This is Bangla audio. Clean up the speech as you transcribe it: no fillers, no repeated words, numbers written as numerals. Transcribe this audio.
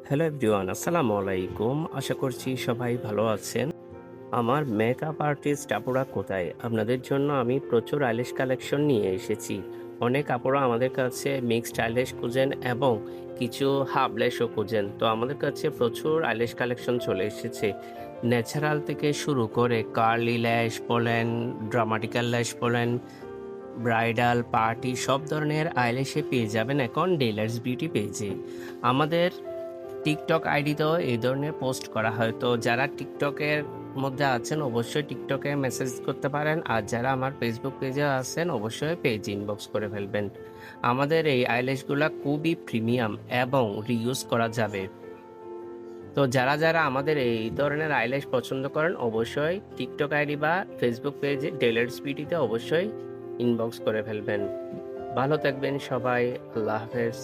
হ্যালো এভরিওয়ান, আসসালামু আলাইকুম। আশা করছি সবাই ভালো আছেন। আমার মেকআপ আর্টিস্ট আপুরা কোথায়? আপনাদের জন্য আমি প্রচুর আইল্যাশ কালেকশন নিয়ে এসেছি। অনেক আপুরা আমাদের কাছে মিক্সড আইল্যাশ খুঁজেন এবং কিছু হাফ ল্যাশও খুঁজেন। তো আমাদের কাছে প্রচুর আইল্যাশ কালেকশন চলে এসেছে। ন্যাচারাল থেকে শুরু করে কার্লি ল্যাশ বলেন, ড্রামাটিক্যাল ল্যাশ বলেন, ব্রাইডাল, পার্টি সব ধরনের আইল্যাশে পেয়ে যাবেন এখন ডেলার্স বিউটি পেজে। আমাদের টিকটক আইডিতেও এই ধরনের পোস্ট করা হয়। তো যারা টিকটকের মধ্যে আছেন অবশ্যই টিকটকে মেসেজ করতে পারেন, আর যারা আমার ফেসবুক পেজে আছেন অবশ্যই পেজ ইনবক্স করে ফেলবেন। আমাদের এই আইল্যাশগুলা খুবই প্রিমিয়াম এবং রিইউজ করা যাবে। তো যারা আমাদের এই ধরনের আইল্যাশ পছন্দ করেন অবশ্যই টিকটক আইডি বা ফেসবুক পেজে ডেলার্স বিউটিতে অবশ্যই ইনবক্স করে ফেলবেন। ভালো থাকবেন সবাই। আল্লাহ হাফেজ।